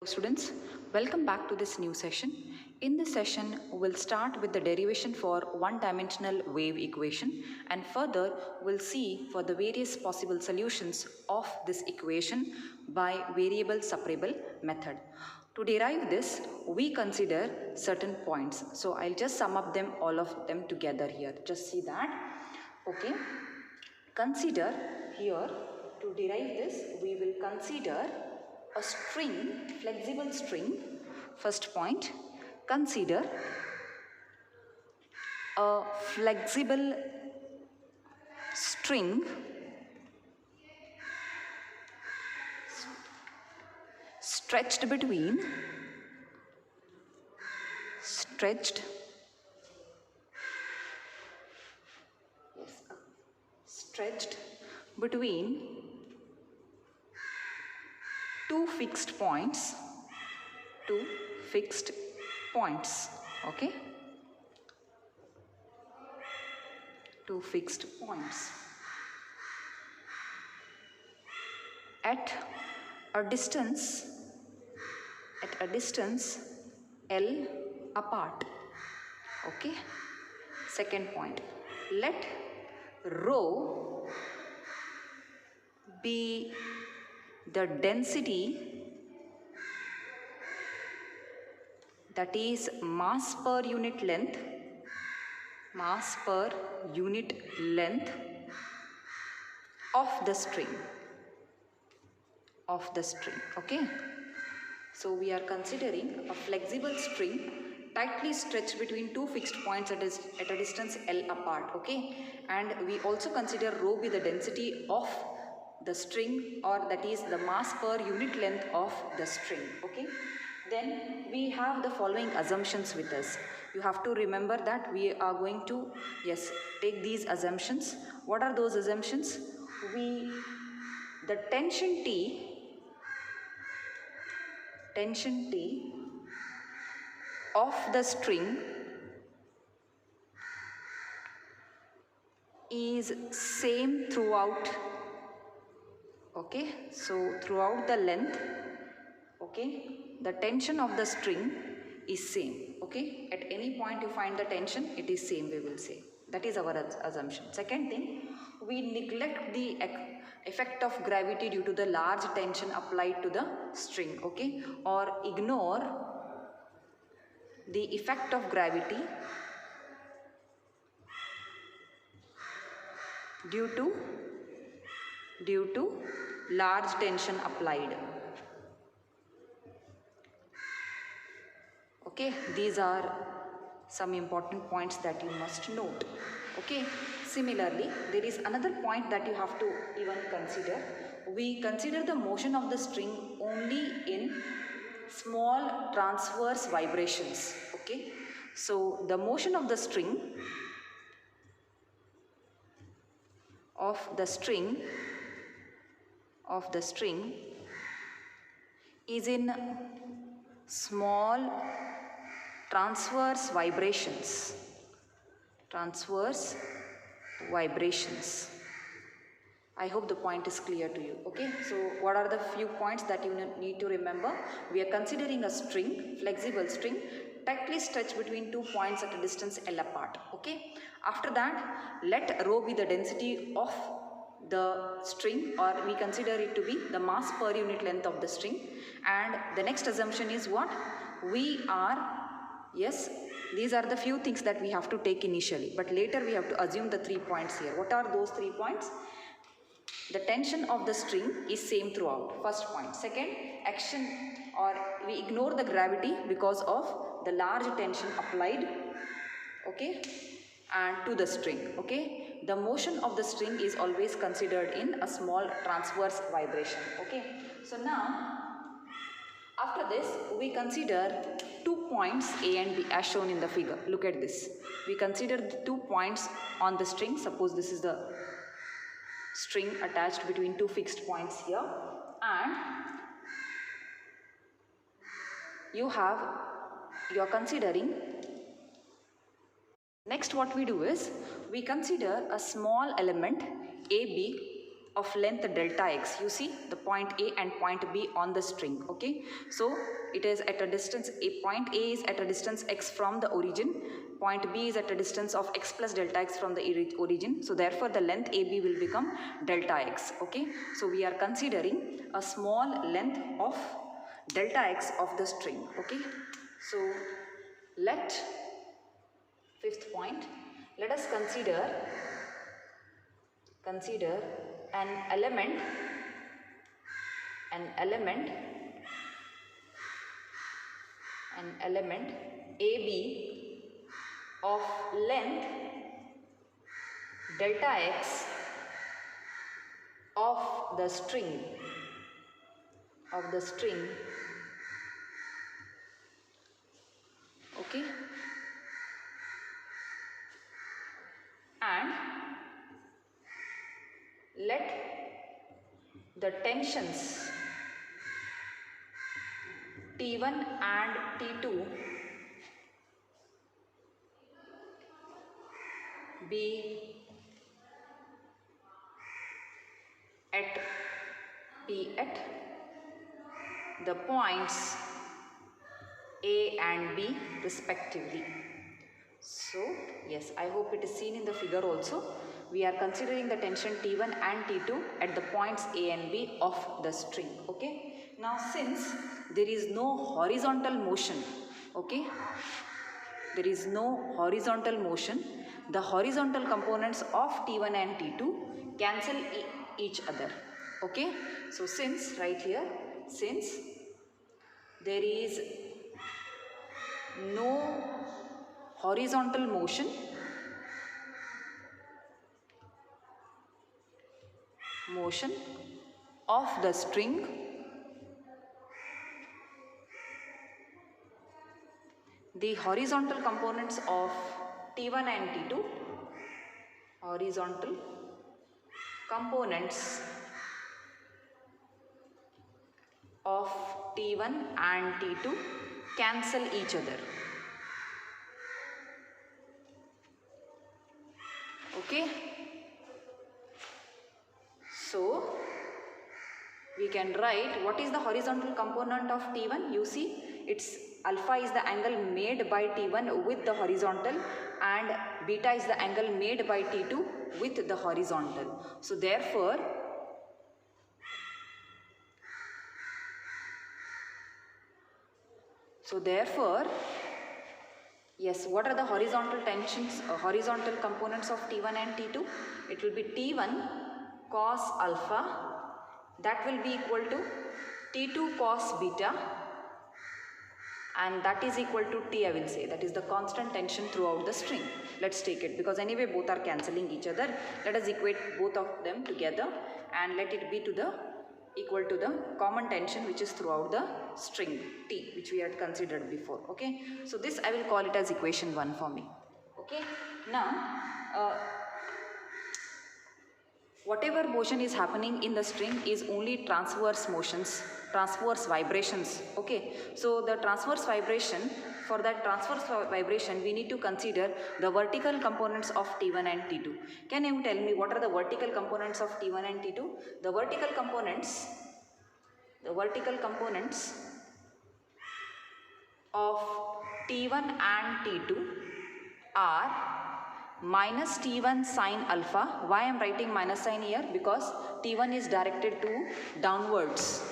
Students, welcome back to this new session. In this session, we'll start with the derivation for one-dimensional wave equation, and further we'll see for the various possible solutions of this equation by variable separable method. To derive this, we consider certain points. So I'll just sum up them, all of them together here. Just see that. Okay. Consider here, to derive this, we will consider a string, flexible string. First point, consider a flexible string stretched between two fixed points, okay, two fixed points at a distance L apart. Okay. Second point, let rho be the density, that is mass per unit length of the string. Okay. So we are considering a flexible string tightly stretched between two fixed points at a distance L apart. Okay. And we also consider rho be the density of the string, or that is the mass per unit length of the string. Okay. Then we have the following assumptions with us. You have to remember that we are going to, take these assumptions. What are those assumptions? The tension T of the string is same throughout. Okay, so throughout the length, okay, the tension of the string is same. Okay, at any point you find the tension, it is same, we will say. That is our assumption. Second thing, we neglect the effect of gravity due to the large tension applied to the string. Okay, or ignore the effect of gravity due to large tension applied. Okay, these are some important points that you must note. Okay, similarly, there is another point that you have to even consider. We consider the motion of the string only in small transverse vibrations. Okay, so the motion of the string is in small transverse vibrations. I hope the point is clear to you. Okay, so what are the few points that you need to remember? We are considering a string, flexible string, tightly stretched between 2 points at a distance L apart. Okay, after that, let rho be the density of the string, or we consider it to be the mass per unit length of the string. And the next assumption is what? These are the few things that we have to take initially, but later we have to assume the 3 points here. What are those 3 points? The tension of the string is same throughout, first point. Second, action, or we ignore the gravity because of the large tension applied, okay, and to the string. Okay, the motion of the string is always considered in a small transverse vibration. Okay, so now after this, we consider 2 points A and B as shown in the figure. Look at this. We consider the 2 points on the string. Suppose this is the string attached between 2 fixed points here, and you are considering. Next, what we do is we consider a small element AB of length delta x. You see the point A and point B on the string. Okay, so it is at a distance, a point A is at a distance x from the origin, point B is at a distance of x plus delta x from the origin. So therefore the length AB will become delta x. Okay, so we are considering a small length of delta x of the string. Okay, so let, fifth point, let us consider an element AB of length delta x of the string okay, and let the tensions T1 and T2 be at the points A and B respectively. So yes, I hope it is seen in the figure also. We are considering the tension T1 and T2 at the points A and B of the string. Okay, now since there is no horizontal motion, okay, there is no horizontal motion, the horizontal components of T1 and T2 cancel each other. Okay, so since right here, since there is no horizontal motion, of the string, the horizontal components of T1 and T2, horizontal components of T1 and T2 cancel each other. Okay, so we can write what is the horizontal component of T1. You see, it's alpha is the angle made by T1 with the horizontal and beta is the angle made by T2 with the horizontal. So therefore yes, what are the horizontal tensions, horizontal components of T1 and T2? It will be T1 cos alpha, that will be equal to T2 cos beta, and that is equal to T, I will say, that is the constant tension throughout the string. Let's take it, because anyway both are cancelling each other. Let us equate both of them together and let it be to the equal to the common tension which is throughout the string T, which we had considered before. Okay, so this I will call it as equation 1 for me. Okay, now whatever motion is happening in the string is only transverse motions, transverse vibrations. Okay, so the transverse vibration, for that transverse vibration we need to consider the vertical components of T1 and T2. Can you tell me what are the vertical components of T1 and T2? The vertical components of T1 and T2 are minus T1 sine alpha. Why I am writing minus sign here? Because T1 is directed to downwards.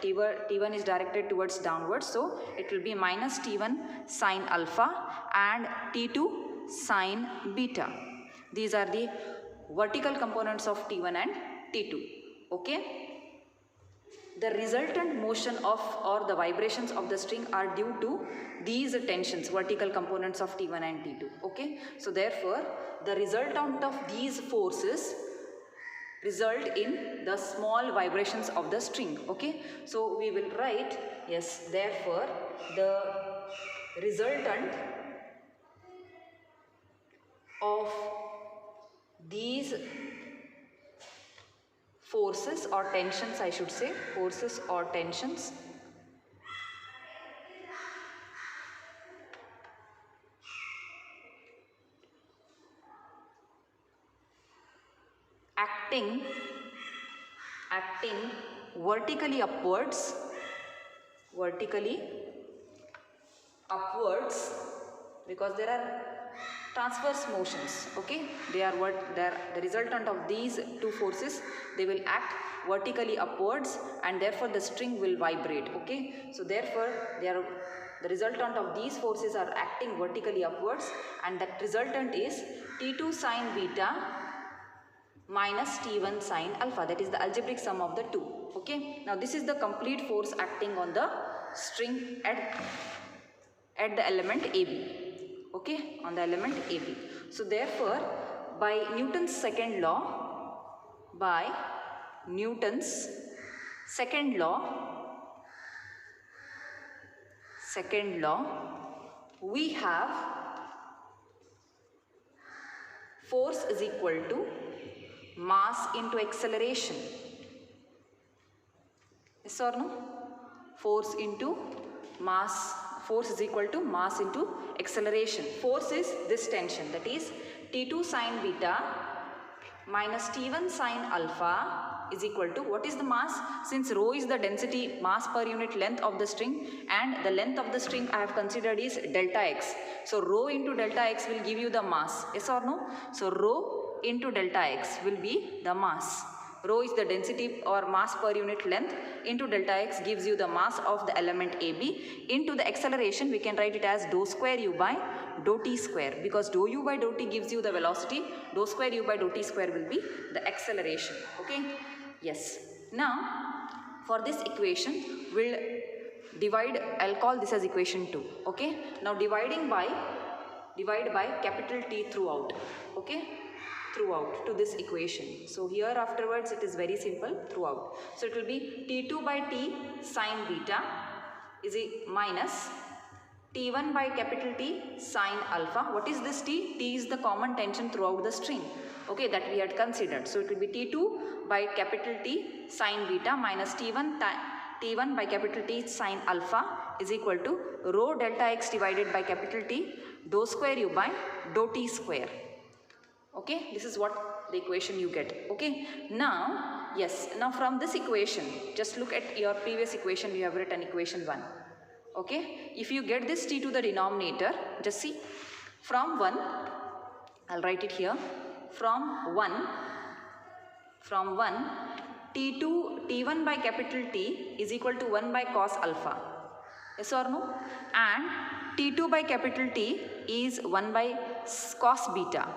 T1 is directed towards downwards, so it will be minus T1 sine alpha and T2 sine beta. These are the vertical components of T1 and T2. Okay. The resultant motion of or the vibrations of the string are due to these tensions, vertical components of T1 and T2. Okay, so therefore the resultant of these forces result in the small vibrations of the string. Okay, so we will write, yes, therefore the resultant of these forces or tensions, I should say, forces or tensions acting acting vertically upwards, because there are transverse motions, okay? They are the resultant of these two forces, they will act vertically upwards and therefore the string will vibrate, okay? So therefore the resultant of these forces are acting vertically upwards, and that resultant is T2 sine beta minus T1 sine alpha, that is the algebraic sum of the two, okay? Now this is the complete force acting on the string at the element AB, okay, on the element AB. So therefore by Newton's second law, we have force is equal to mass into acceleration. Yes or no? Force is equal to mass into acceleration. Force is this tension, that is T2 sine beta minus T1 sine alpha is equal to, what is the mass? Since rho is the density mass per unit length of the string, and the length of the string I have considered is delta x. So rho into delta x will give you the mass. Yes or no? So rho into delta x will be the mass. Rho is the density or mass per unit length, into delta x gives you the mass of the element AB. Into the acceleration we can write it as dou square u by dou t square, because dou u by dou t gives you the velocity, dou square u by dou t square will be the acceleration, okay? Yes. Now for this equation we'll divide, I'll call this as equation 2, okay? Now divide by capital T throughout, okay? Throughout to this equation. So here afterwards it is very simple throughout. So it will be T2 by T sine beta is minus T1 by capital T sine alpha. What is this T? T is the common tension throughout the string, okay, that we had considered. So it will be T2 by capital T sine beta minus T1 by capital T sine alpha is equal to rho delta x divided by capital T dou square u by dou t square. Okay, this is what the equation you get, okay? Now, yes, now from this equation, just look at your previous equation, you have written equation 1, okay? If you get this T to the denominator, just see, from 1, I'll write it here, from 1, T1 by capital T is equal to 1 by cos alpha, yes or no? And T2 by capital T is 1 by cos beta.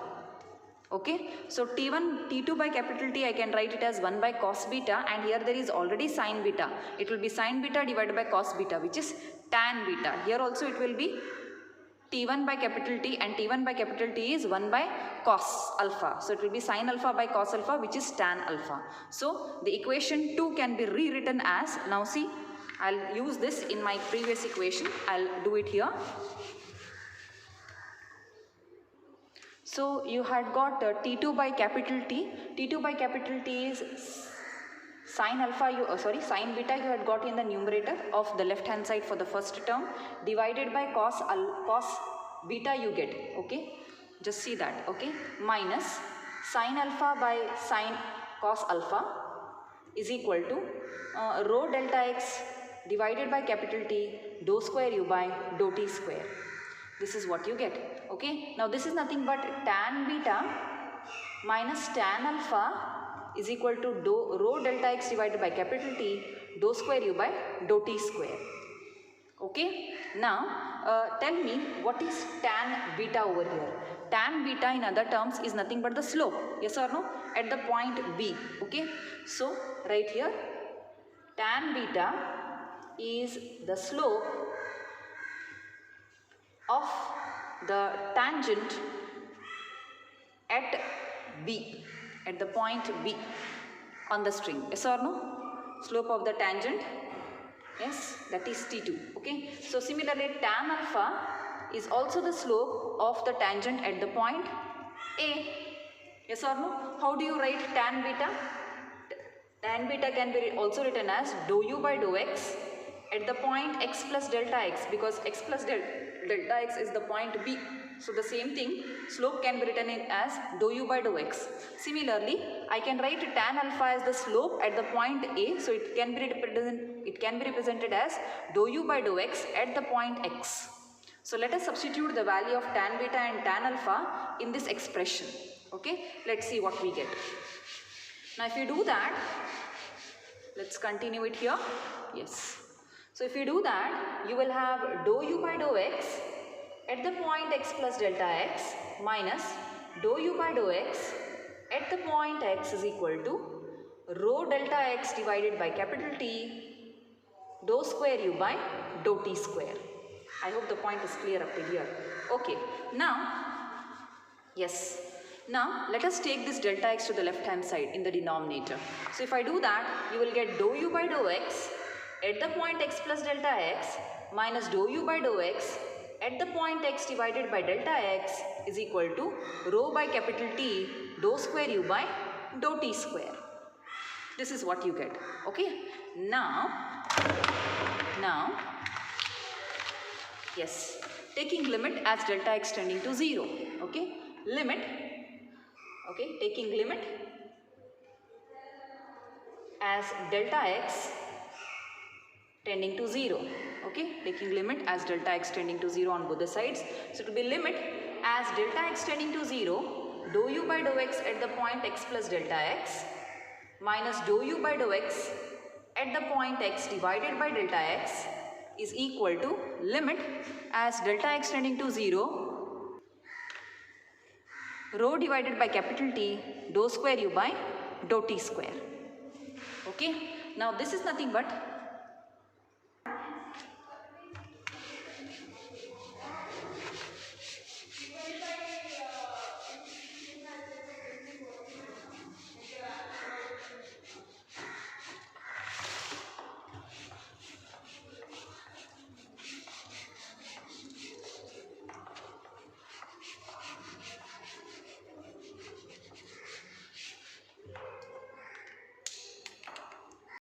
Okay, so T2 by capital T I can write it as 1 by cos beta, and here there is already sin beta. It will be sin beta divided by cos beta, which is tan beta. Here also it will be T1 by capital T, and T1 by capital T is 1 by cos alpha. So it will be sin alpha by cos alpha, which is tan alpha. So the equation 2 can be rewritten as, now see, I'll use this in my previous equation. I'll do it here. So you had got T2 by capital T. T2 by capital T is sin alpha, sin beta you had got in the numerator of the left hand side for the first term, divided by cos beta you get, okay? Just see that, okay? Minus sin alpha by sin cos alpha is equal to rho delta x divided by capital T dou square u by dou t square. This is what you get, okay? Now this is nothing but tan beta minus tan alpha is equal to rho delta x divided by capital T dou square u by dou t square, okay? Now tell me, what is tan beta over here? Tan beta in other terms is nothing but the slope, yes or no, at the point B, okay? So right here, tan beta is the slope of the tangent at B, at the point B on the string, yes or no? Slope of the tangent, yes, that is T2, okay? So similarly, tan alpha is also the slope of the tangent at the point A, yes or no? How do you write tan beta? Tan beta can be also written as dou u by dou x at the point x plus delta x, because x plus delta x is the point B. So the same thing, slope can be written in as dou u by dou x. Similarly, I can write tan alpha as the slope at the point A. So it can be represented as dou u by dou x at the point x. So let us substitute the value of tan beta and tan alpha in this expression. Okay, let's see what we get. Now if you do that, let's continue it here. Yes. So if you do that, you will have dou u by dou x at the point x plus delta x minus dou u by dou x at the point x is equal to rho delta x divided by capital T dou square u by dou t square. I hope the point is clear up to here. Okay, now, yes, now let us take this delta x to the left hand side in the denominator. So if I do that, you will get dou u by dou x at the point x plus delta x minus dou u by dou x at the point x divided by delta x is equal to rho by capital T dou square u by dou t square. This is what you get. Okay, now, yes, taking limit as delta x tending to 0. Okay, limit, okay, taking limit as delta x tending to 0. Okay, taking limit as delta x tending to 0 on both the sides. So to be limit as delta x tending to 0, dou u by dou x at the point x plus delta x minus dou u by dou x at the point x divided by delta x is equal to limit as delta x tending to 0, rho divided by capital T dou square u by dou t square. Okay, now this is nothing but